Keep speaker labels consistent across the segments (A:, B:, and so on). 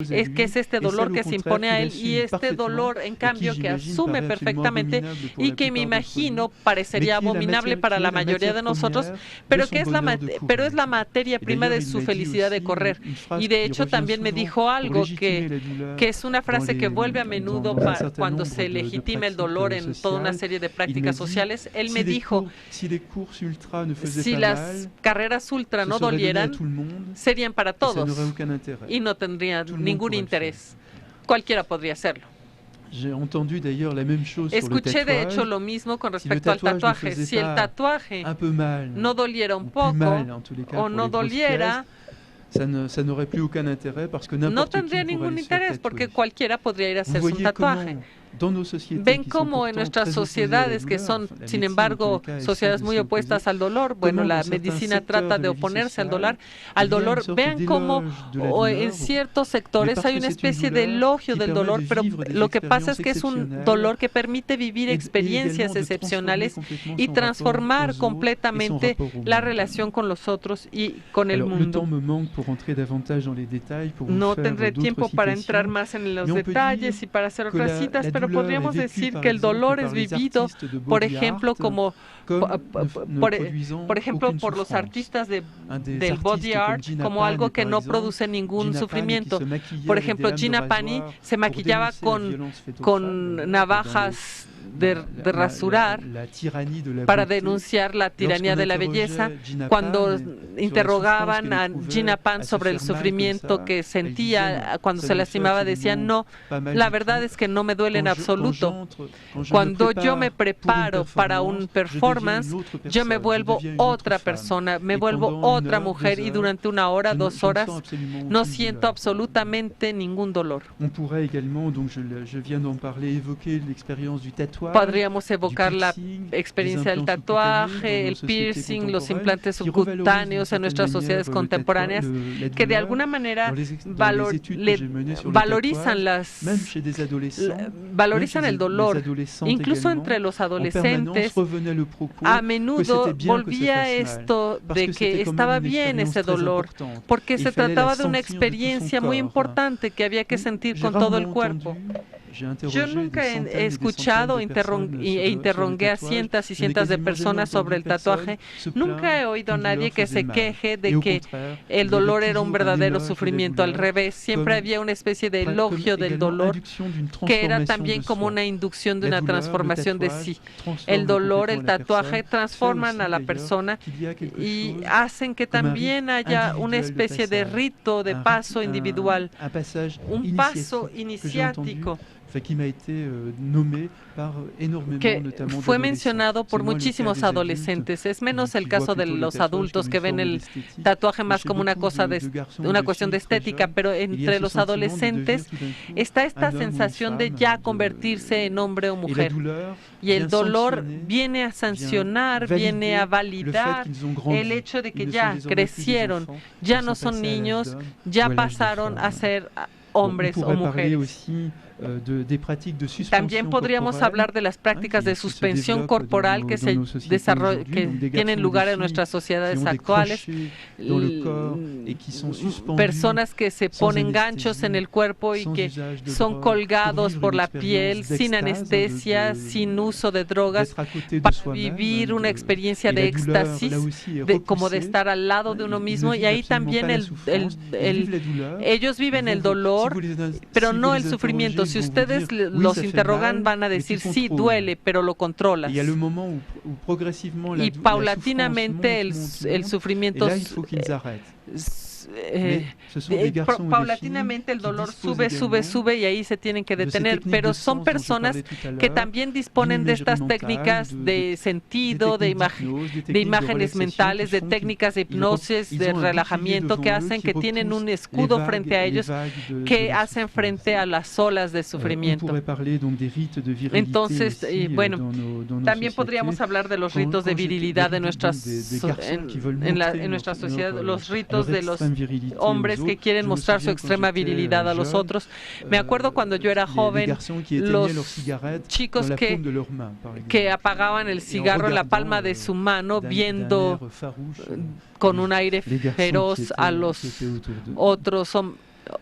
A: es que es este dolor que se impone a él, y este dolor, en cambio, que asume perfectamente y que me imagino parecería abominable para la mayoría de nosotros, pero que es la materia prima de su felicidad de correr. Y de hecho también me dijo algo que es una frase que vuelve a menudo cuando se legitima el dolor en toda una serie de prácticas sociales. Él me dijo, si las carreras ultra no dolieran, serían para todos y no tendrían ningún interés. Cualquiera podría hacerlo. Escuché de hecho lo mismo con respecto al tatuaje. Si el tatuaje no doliera un poco o no doliera, no tendría ningún interés porque cualquiera podría ir a hacerse un tatuaje. Ven cómo en nuestras sociedades, que son, sin embargo, sociedades muy opuestas al dolor, bueno, la medicina trata de oponerse al dolor, vean cómo en ciertos sectores hay una especie de elogio del dolor, pero lo que pasa es que es un dolor que permite vivir experiencias excepcionales y transformar completamente la relación con los otros y con el mundo. No tendré tiempo para entrar más en los detalles y para hacer otras citas, pero podríamos decir que el dolor es vivido, por ejemplo, por los artistas del body art, como algo que no produce ningún sufrimiento. Por ejemplo, Gina Pani se maquillaba con navajas de rasurar para denunciar la tiranía de la belleza. Cuando interrogaban a Gina Pan sobre el sufrimiento que sentía cuando se lastimaba, decían, no, la verdad es que no me duele en absoluto. Cuando yo me preparo para un performance, yo me vuelvo otra persona, me vuelvo otra mujer, y durante 1 hora, 2 horas, no siento absolutamente ningún dolor. Podríamos evocar la experiencia del tatuaje, el piercing, los implantes subcutáneos en nuestras sociedades contemporáneas, que de alguna manera valorizan el dolor. Incluso entre los adolescentes, a menudo volvía esto de que estaba bien ese dolor, porque se trataba de una experiencia muy importante que había que sentir con todo el cuerpo. Yo nunca he escuchado e interrogué a cientos y cientos de personas sobre el tatuaje. Nunca he oído a nadie que se queje de que el dolor era un verdadero sufrimiento. Al revés, siempre había una especie de elogio del dolor, que era también como una inducción de una transformación de sí. El dolor, el tatuaje transforman a la persona y hacen que también haya una especie de rito de paso individual, un paso iniciático, que fue mencionado por muchísimos adolescentes. Es menos el caso de los adultos, que ven el tatuaje más como una cuestión de estética, pero entre los adolescentes está esta sensación de ya convertirse en hombre o mujer. Y el dolor viene a sancionar, viene a validar el hecho de que ya crecieron, ya no son niños, ya pasaron a ser hombres o mujeres. También podríamos hablar de las prácticas de suspensión corporal que tienen lugar en nuestras sociedades actuales. Personas que se ponen ganchos en el cuerpo y que son colgados por la piel, sin anestesia, sin uso de drogas, para vivir una experiencia de éxtasis, como de estar al lado de uno mismo. Y ahí también ellos viven el dolor, pero no el sufrimiento. Si ustedes los interrogan, van a decir, sí, duele, pero lo controlas. Y paulatinamente el sufrimiento paulatinamente el dolor sube y ahí se tienen que detener, pero son personas que también disponen de estas técnicas de sentido, de imágenes mentales, de técnicas de hipnosis, de relajamiento, que hacen que tienen un escudo frente a ellos, que hacen frente a las olas de sufrimiento. Entonces, bueno, también podríamos hablar de los ritos de virilidad en nuestra sociedad, los ritos de los hombres que quieren mostrar su extrema virilidad a los otros. Me acuerdo cuando yo era joven, los chicos que apagaban el cigarro en la palma de su mano, viendo con un aire feroz a los otros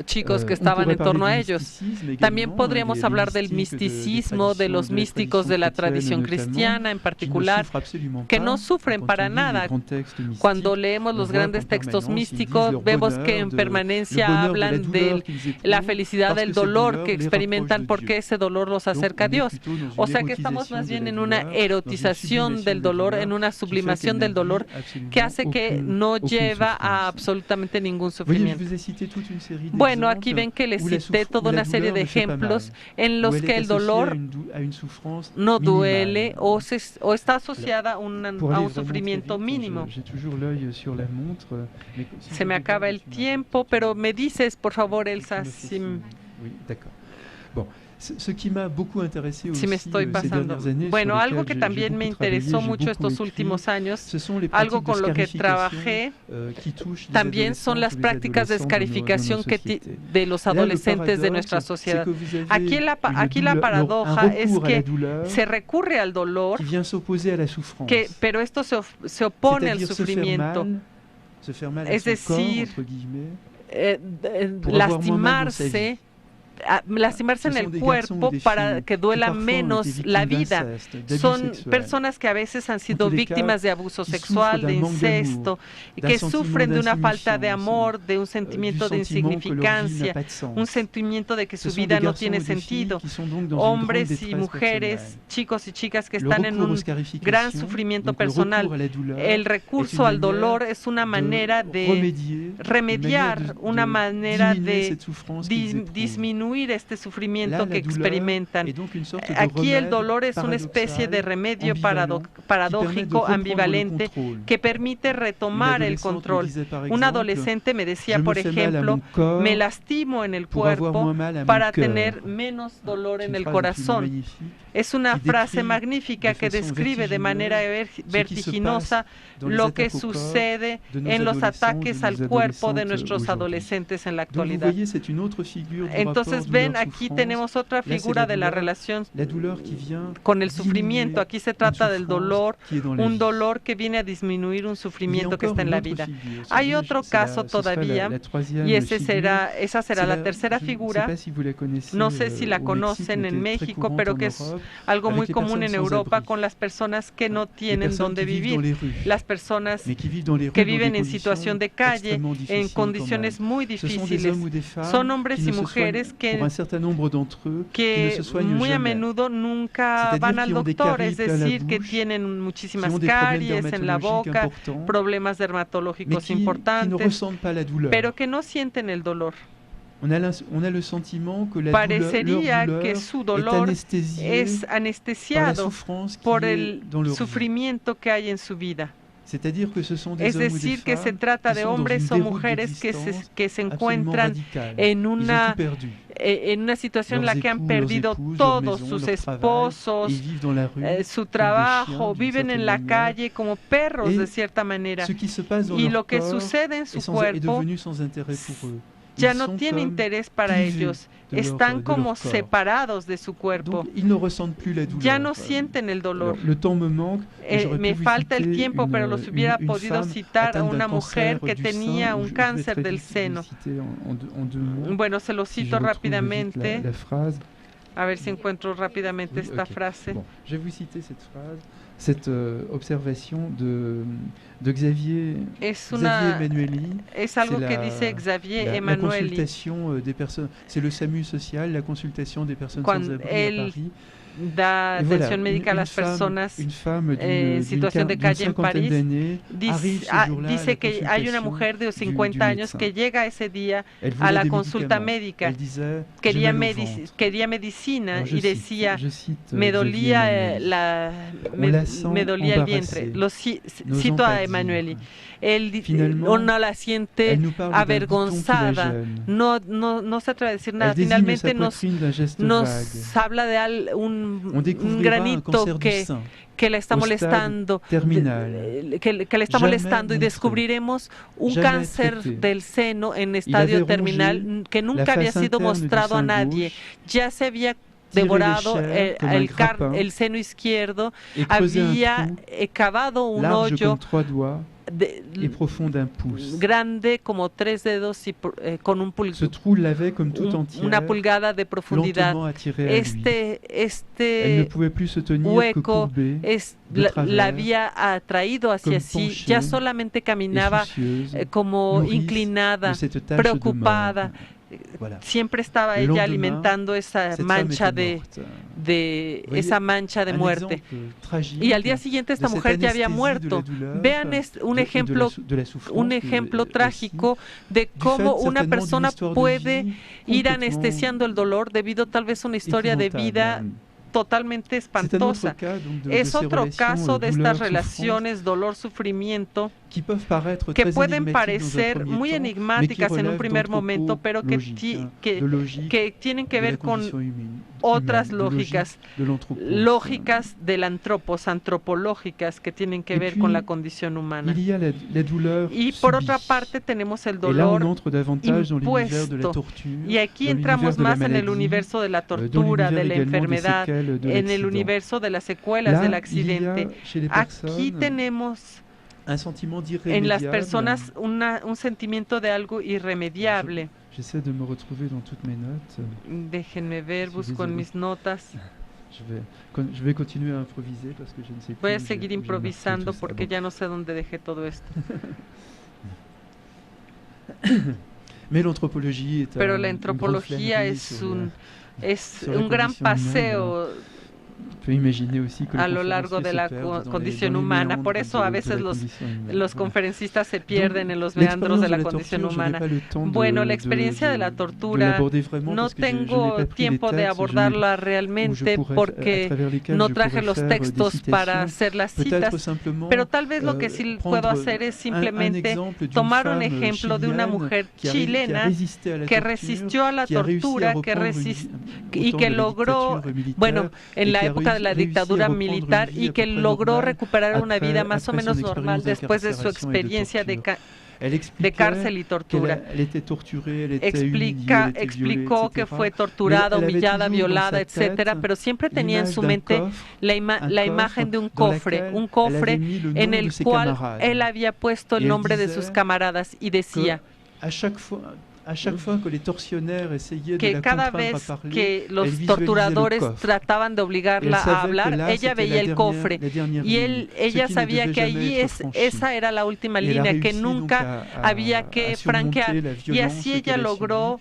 A: chicos que estaban en torno a ellos. También podríamos hablar del misticismo, de los místicos de la tradición cristiana en particular, que no sufren para nada. Cuando leemos los grandes textos místicos, vemos que en permanencia hablan de la felicidad del dolor que experimentan porque ese dolor los acerca a Dios. O sea que estamos más bien en una erotización del dolor, en una sublimación del dolor que hace que no lleva a absolutamente ningún sufrimiento. Bueno, aquí ven que les cité toda una serie de ejemplos en los que el dolor no duele o está asociada a un sufrimiento mínimo. Se me acaba el tiempo, pero me dices, por favor, Elsa, si me estoy pasando. Bueno, algo que también me interesó mucho estos últimos años, algo con lo que trabajé, también son las prácticas de escarificación de los adolescentes de nuestra sociedad. Aquí la paradoja es que se recurre al dolor, pero esto se opone al sufrimiento. Es decir, lastimarse en el cuerpo para que duela menos la vida. Son personas que a veces han sido víctimas de abuso sexual, de incesto, que sufren de una falta de amor, de un sentimiento de insignificancia, un sentimiento de que su vida no tiene sentido. Hombres y mujeres, chicos y chicas que están en un gran sufrimiento personal. El recurso al dolor es una manera de remediar, una manera de disminuir este sufrimiento que experimentan. Aquí el dolor es una especie de remedio paradójico, ambivalente, que permite retomar el control. Un adolescente me decía, por ejemplo, me lastimo en el cuerpo para tener menos dolor en el corazón. Es una frase magnífica que describe de manera vertiginosa lo que sucede en los ataques al cuerpo de nuestros adolescentes en la actualidad. Entonces, ven, aquí tenemos otra figura de la relación con el sufrimiento. Aquí se trata del dolor, un dolor que viene a disminuir un sufrimiento que está en la vida. Hay otro caso todavía, y esa será la tercera figura. No sé si la conocen en México, pero que es algo muy común en Europa con las personas que no tienen dónde vivir, las personas que viven en situación de calle, en condiciones muy difíciles. Son hombres y mujeres que muy a menudo nunca van al doctor, es decir, que tienen muchísimas caries en la boca, problemas dermatológicos importantes, pero que no sienten el dolor. Parecería que su dolor es anestesiado por el sufrimiento que hay en su vida. Es decir, que se trata de hombres o mujeres que se encuentran en una situación en la que han perdido todos, sus esposos, su trabajo, viven en la calle como perros de cierta manera. Y lo que sucede en su cuerpo ya no tiene interés para ellos, están como separados de su cuerpo, ya no sienten el dolor. Me falta el tiempo, pero los hubiera podido citar a una mujer que tenía un cáncer del seno. Bueno, se lo cito rápidamente, a ver si encuentro rápidamente esta frase.
B: Cette observation de Xavier Emmanuelli.
A: Es algo que dice Xavier Emmanuelli.
B: La consultation des personnes, c'est le SAMU social, la consultation des personnes sans abri à Paris.
A: Da atención médica a las personas en situación de calle en París. Dice que hay una mujer de 50 años que llega ese día a la consulta médica. Quería medicina y decía, me dolía el vientre. Lo cito a Emmanuelli. Uno la siente avergonzada, no se atreve a decir nada. Finalmente nos habla de un granito que le está molestando, que le está molestando, y descubriremos un cáncer del seno en estadio terminal que nunca había sido mostrado a nadie. Ya se había devorado el seno izquierdo, había cavado un hoyo grande como 3 dedos y con una pulgada de profundidad. Este hueco la había atraído hacia sí. Ya solamente caminaba como inclinada, preocupada. Siempre estaba ella alimentando esa mancha de muerte. Y al día siguiente esta mujer ya había muerto. Vean un ejemplo trágico de cómo una persona puede ir anestesiando el dolor debido tal vez a una historia de vida totalmente espantosa. Es otro caso de estas relaciones dolor-sufrimiento que pueden parecer muy enigmáticas en un primer momento, pero que tienen que ver con otras lógicas del antropológicas que tienen que ver con la condición humana. Y por otra parte tenemos el dolor impuesto. Y aquí entramos más en el universo de la tortura, de la enfermedad, en el universo de las secuelas del accidente. Aquí tenemos en las personas un sentimiento de algo irremediable. Déjenme ver, busco en mis notas. Voy a seguir improvisando porque ya no sé dónde dejé todo esto. Pero la antropología es un gran paseo a lo largo de la condición humana. Por eso a veces los conferencistas se pierden en los meandros de la condición humana. Bueno, la experiencia de la tortura no tengo tiempo de abordarla realmente porque no traje los textos para hacer las citas, pero tal vez lo que sí puedo hacer es simplemente tomar un ejemplo de una mujer chilena que resistió a la tortura y que logró, bueno, en la época de la dictadura militar, y que logró recuperar una vida más o menos normal después de su experiencia de cárcel y tortura. Explicó que fue torturada, humillada, violada, etcétera, pero siempre tenía en su mente la imagen de un cofre en el cual él había puesto el nombre de sus camaradas y decía que cada vez que los torturadores trataban de obligarla a hablar, ella veía el cofre y ella sabía que allí esa era la última línea, que nunca había que franquear, y así ella logró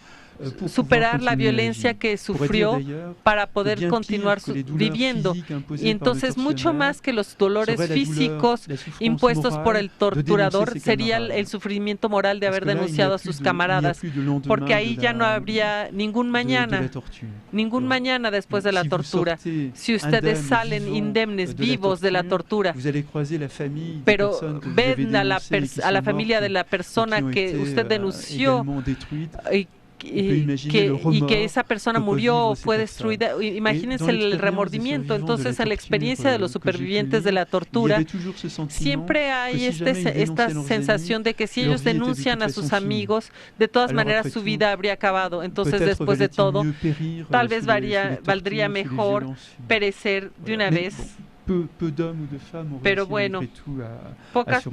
A: superar la violencia que sufrió para poder continuar viviendo. Y entonces, mucho más que los dolores físicos impuestos por el torturador, sería el sufrimiento moral de haber denunciado a sus camaradas, porque ahí ya no habría ningún mañana después de la tortura. Si ustedes salen indemnes, vivos de la tortura, pero ven a la familia de la persona que usted denunció y que esa persona murió o fue destruida, imagínense el remordimiento. Entonces, en la experiencia de los supervivientes de la tortura, siempre hay esta sensación de que si ellos denuncian a sus amigos, de todas maneras su vida habría acabado. Entonces, después de todo, tal vez valdría mejor perecer de una vez. Pero bueno, pocas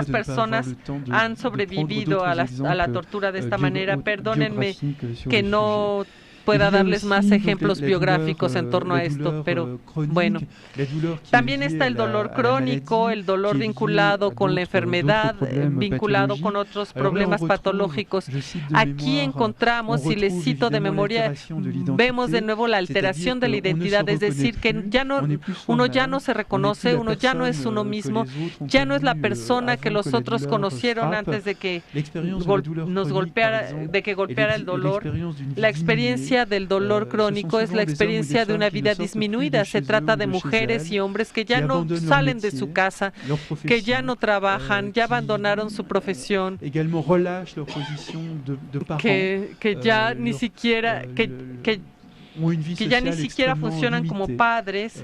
A: personas han sobrevivido a la tortura de esta manera. Perdónenme que no pueda darles más ejemplos biográficos en torno a esto, pero bueno. También está el dolor crónico, el dolor vinculado con la enfermedad, vinculado con otros problemas patológicos. Aquí encontramos, y les cito de memoria, vemos de nuevo la alteración de la identidad, es decir, que uno ya no se reconoce, uno ya no es uno mismo, ya no es la persona que los otros conocieron antes de que golpeara el dolor. La experiencia del dolor crónico es la experiencia de una vida disminuida. Se trata de mujeres y hombres que ya no salen de su casa, que ya no trabajan, ya abandonaron su profesión, que ya ni siquiera funcionan como padres,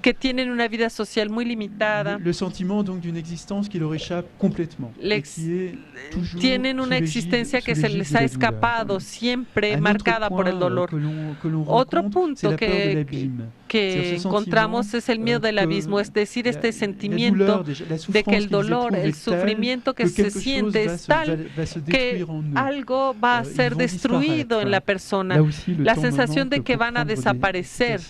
A: que tienen una vida social muy limitada.
B: Le sentiment donc d'une existence qui leur échappe complètement.
A: Tienen una existencia que se les ha escapado, siempre marcada por el dolor. Otro punto que encontramos es el miedo del abismo, es decir, este sentimiento de que el dolor, el sufrimiento que se siente es tal que algo va a ser destruido en la persona, la sensación de que van a desaparecer.